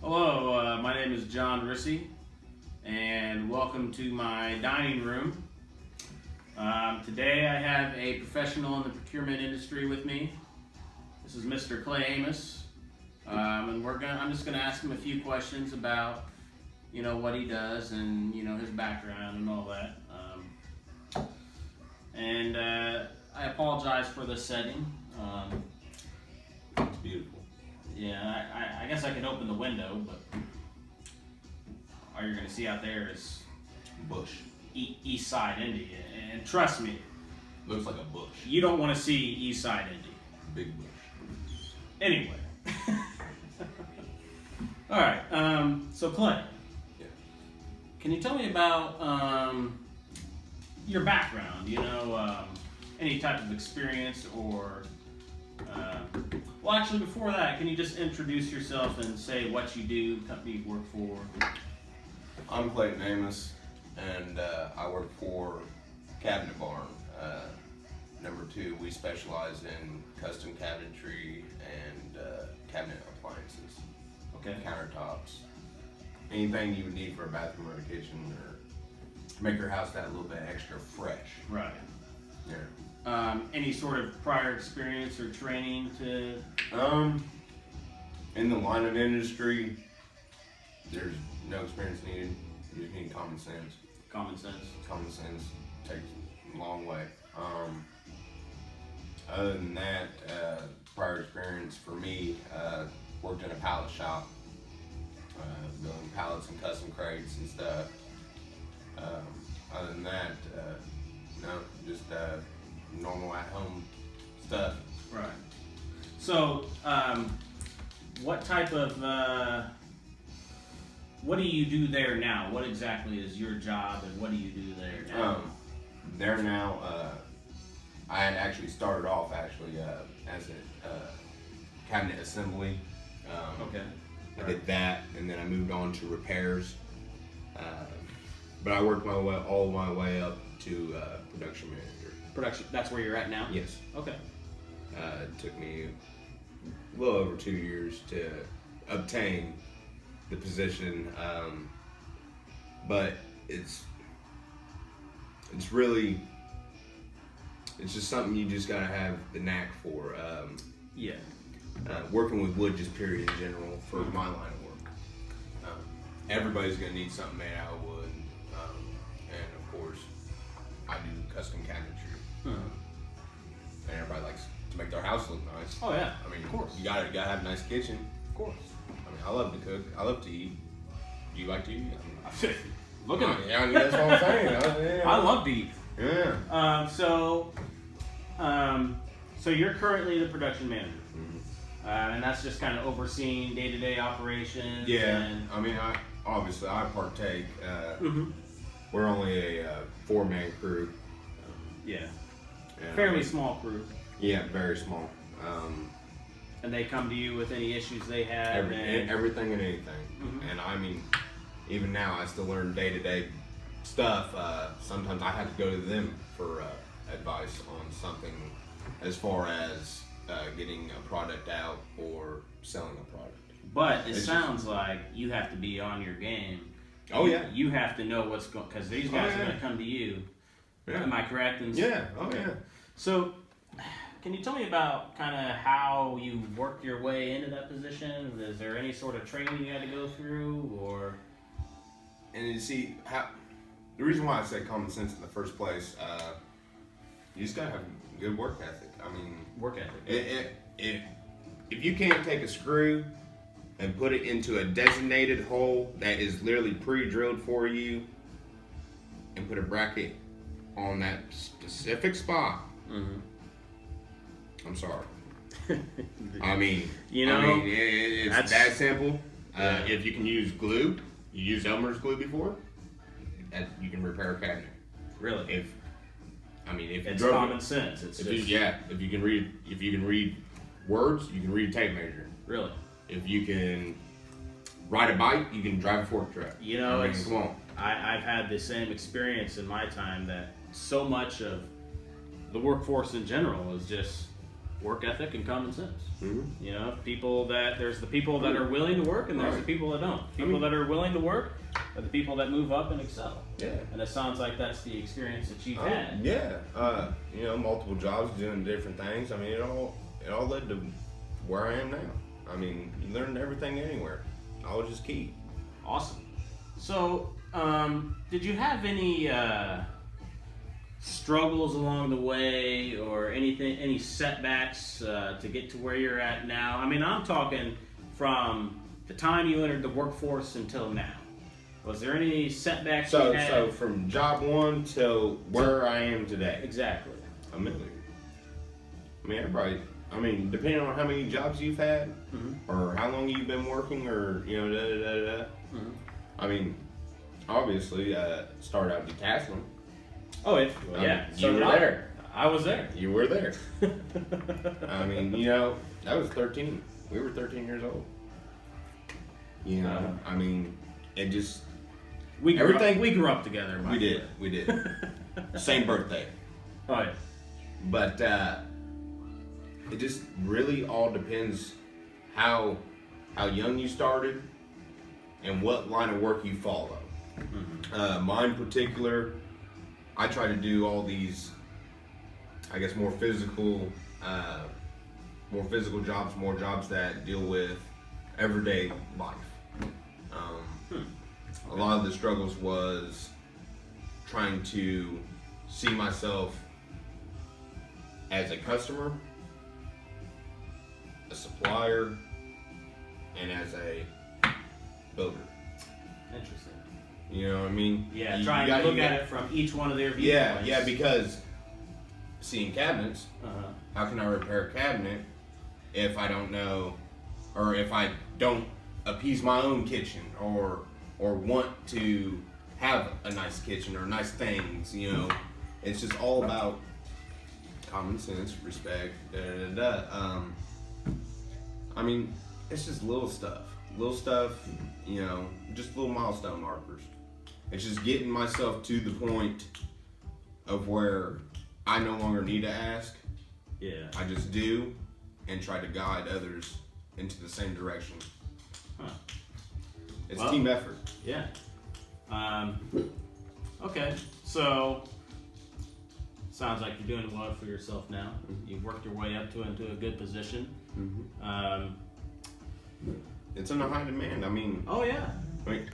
Hello, my name is John Rissy, and welcome to my dining room. Today I have a professional in the procurement industry with me. This is Mr. Clay Amos, and I'm just gonna ask him a few questions about, what he does and his background and all that. I apologize for the setting. It's beautiful. Yeah, I guess I could open the window, but all you're going to see out there is Bush. East Side Indy. And trust me, Looks like a bush. you don't want to see East Side Indy. Big bush. Anyway. All right, so Clay. Yeah. Can you tell me about your background? Any type of experience or... Well, actually, before that, can you just introduce yourself and say what you do, the company you work for? I'm Clayton Amos, and I work for Cabinet Barn. Number 2, we specialize in custom cabinetry and cabinet appliances. Okay. Countertops. Anything you would need for a bathroom or a kitchen, or to make your house that little bit extra fresh. Right. Yeah. Any sort of prior experience or training to... In the line of industry, there's no experience needed. You just need common sense. Common sense. Common sense takes a long way. Other than that, prior experience for me, worked in a pallet shop, building pallets and custom crates and stuff. Other than that, no, just normal at-home stuff. Right. So, what type of, what do you do there now? What exactly is your job and what do you do there now? There now, I had actually started off as a cabinet assembly. Okay. I did that, and then I moved on to repairs. But I worked all my way up to production manager. Production, that's where you're at now? Yes. Okay. It took me a little over 2 years to obtain the position, but it's just something you just gotta have the knack for. Yeah. Working with wood, just period in general, for my line of work. Everybody's gonna need something made out of wood, and of course, I do custom cabinetry, and everybody likes to make their house look nice. Oh yeah. I mean, of course. you gotta have a nice kitchen. Of course. I mean, I love to cook. I love to eat. Do you like to eat? Look at me. Yeah, that's what I'm saying. I love to eat. Yeah. So you're currently the production manager. Mm-hmm. And that's just kind of overseeing day-to-day operations. Yeah. And... I mean, I partake. Mm-hmm. We're only a 4-man crew. Yeah. And Fairly small crew. Yeah, very small. And they come to you with any issues they have. Everything and anything. Mm-hmm. And I mean, even now, I still learn day-to-day stuff. Sometimes I have to go to them for advice on something as far as getting a product out or selling a product. But it sounds like you have to be on your game. Oh, yeah. You have to know what's going, because these guys are going to come to you. Yeah. Am I correct? Yeah. Oh, yeah. So, can you tell me about kind of how you worked your way into that position? Is there any sort of training you had to go through, or? And you see, the reason why I say common sense in the first place, you just gotta have good work ethic. I mean, Work ethic. If you can't take a screw and put it into a designated hole that is literally pre-drilled for you, and put a bracket on that specific spot, I'm sorry. I mean, it's that simple. If you can use glue, you used Elmer's glue before, you can repair a cabinet. Really? If It's common sense. If you can read words, you can read a tape measure. Really? If you can ride a bike, you can drive a fork truck. Come on. I've had the same experience in my time that so much of the workforce in general is just work ethic and common sense. Mm-hmm. You know, there's the people that are willing to work, and there's the people that don't. People that are willing to work are the people that move up and excel. Yeah. And it sounds like that's the experience that you've had. Yeah. You know, multiple jobs doing different things. I mean, it all led to where I am now. I mean, you learn everything anywhere. Knowledge is key. Awesome. So, did you have any struggles along the way, or any setbacks to get to where you're at now? I mean, I'm talking from the time you entered the workforce until now. Was there any setbacks you had? So from job one till where I am today. Exactly. I mean, everybody. I mean, depending on how many jobs you've had, or how long you've been working, or you know, I mean, obviously, started out decathlon. Oh, yeah. You were there. I was there. You were there. I mean, you know, that was 13. We were 13 years old. You know, I mean, it just we grew up together. We did. Same birthday. Oh yeah. But it just really all depends how young you started and what line of work you follow. Mine in particular, I try to do all these, I guess, more physical jobs, more jobs that deal with everyday life. A lot of the struggles was trying to see myself as a customer, a supplier, and as a builder. Interesting. You know what I mean? Yeah, trying to look at it from each one of their viewpoints. Yeah, because seeing cabinets, how can I repair a cabinet if I don't know, or if I don't appease my own kitchen, or want to have a nice kitchen or nice things, you know? It's just all about common sense, respect, I mean, it's just little stuff, you know, just little milestone markers. It's just getting myself to the point of where I no longer need to ask. Yeah. I just do, and try to guide others into the same direction. It's team effort. Yeah. Okay, so sounds like you're doing well for yourself now. You've worked your way up into a good position. It's in a high demand. I mean, oh yeah. I mean,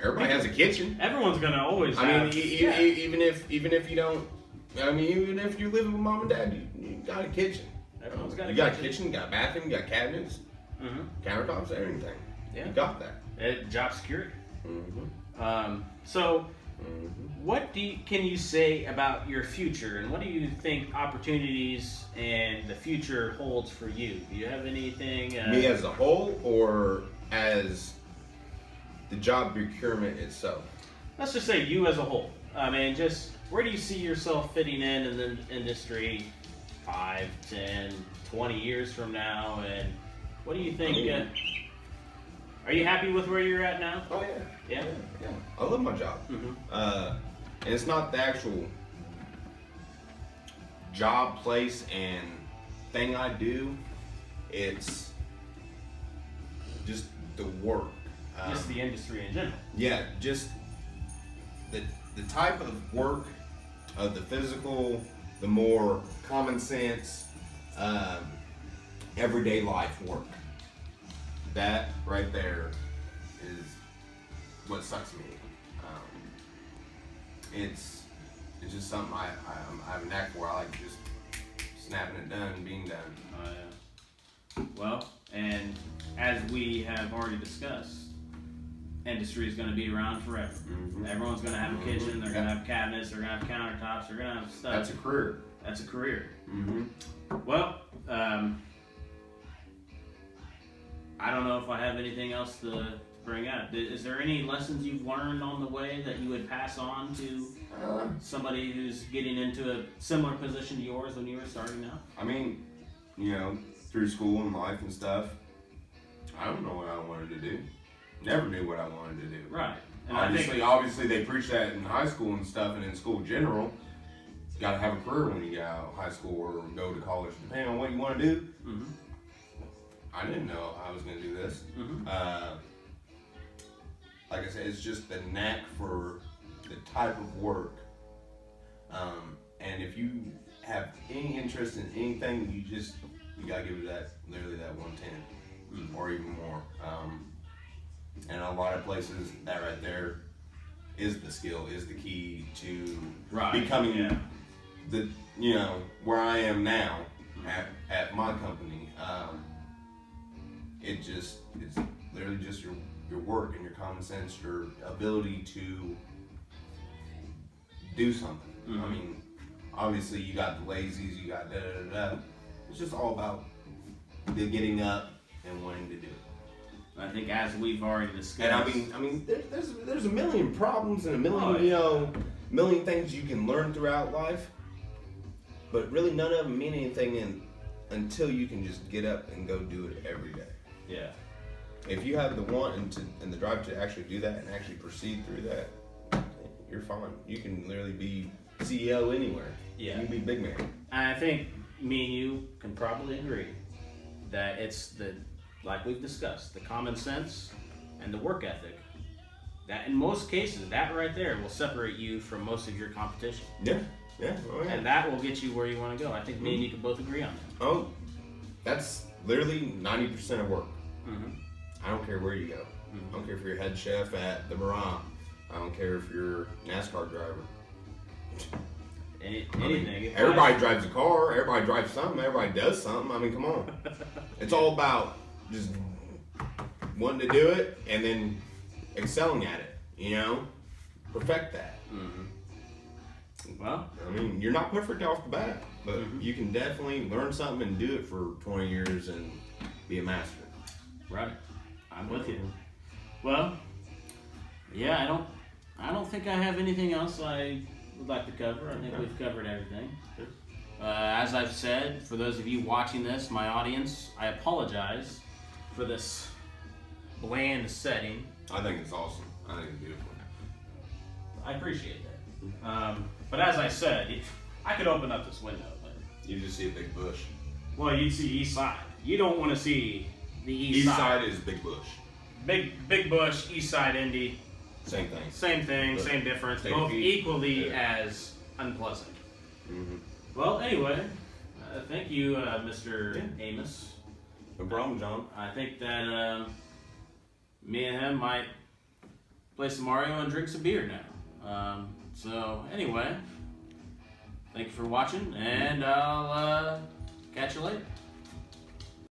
everybody has a kitchen. Everyone's gonna always. I mean, even if you don't. I mean, even if you live with mom and dad, you got a kitchen. Everyone's got you got a kitchen, you got a bathroom, you got cabinets, countertops, everything. Yeah. You got that. Job security. So, what can you say about your future, and what do you think opportunities and the future holds for you? Do you have anything? Me as a whole, or as the job procurement itself? Let's just say you as a whole. I mean, just where do you see yourself fitting in the industry 5, 10, 20 years from now, and what do you think? Are you happy with where you're at now? Oh yeah. Yeah. Yeah. I love my job. And it's not the actual job, place, and thing I do. It's just the work. Just the industry in general. Yeah, just the type of work, of the physical, the more common sense, everyday life work. That right there is what sucks me. It's just something I have a knack for. I like just snapping it done and being done. Oh yeah. Well, and as we have already discussed, industry is going to be around forever. Everyone's going to have a kitchen. They're going to have cabinets. They're going to have countertops. They're going to have stuff. That's a career. That's a career. Well, I don't know if I have anything else to bring up. Is there any lessons you've learned on the way that you would pass on to somebody who's getting into a similar position to yours when you were starting out? I mean, you know, through school and life and stuff, I don't know what I wanted to do. Never knew what I wanted to do. Right. And obviously they preach that in high school and stuff, and in school in general. got to have a career when you get out of high school or go to college, depending on what you want to do. Mm-hmm. I didn't know I was going to do this. Mm-hmm. Like I said, it's just the knack for the type of work. And if you have any interest in anything, you gotta give it literally that 110 or even more. And a lot of places, that right there is the skill, is the key to becoming where I am now at my company. It's literally just your work and your common sense, your ability to do something. Mm-hmm. I mean, obviously you got the lazies, you got da-da-da-da. It's just all about the getting up and wanting to do it. I think as we've already discussed. And I mean, there's a million problems and a million, million things you can learn throughout life, but really none of them mean anything until you can just get up and go do it every day. Yeah. If you have the want and the drive to actually do that and actually proceed through that, you're fine. You can literally be CEO anywhere. Yeah. You can be big man. And I think me and you can probably agree that it's like we've discussed, the common sense and the work ethic. That in most cases, that right there will separate you from most of your competition. Yeah. Yeah. Oh, yeah. And that will get you where you want to go. I think me and you can both agree on that. Oh, that's literally 90% of work. Mm-hmm. I don't care where you go. I don't care if you're head chef at the Moran. I don't care if you're a NASCAR driver. Anything. Everybody drives a car. Everybody drives something. Everybody does something. I mean, come on. It's all about just wanting to do it and then excelling at it. Perfect that. Mm-hmm. Well, I mean, you're not perfect off the bat, but you can definitely learn something and do it for 20 years and be a master. Right. I'm with you. Well, yeah, I don't think I have anything else I would like to cover. I think we've covered everything. As I've said, for those of you watching this, my audience, I apologize for this bland setting. I think it's awesome. I think it's beautiful. I appreciate that. But as I said, I could open up this window, but You just see a big bush. well, you'd see east side. You don't want to see the East side is big bush. Big bush, east side Indy. Same thing. Same thing, But same difference. take Both a peek. equally Yeah. as unpleasant. Mm-hmm. Well, anyway, thank you, Mr. Amos. No problem, John. I think that me and him might play some Mario and drink some beer now. So anyway, thank you for watching, and I'll catch you later.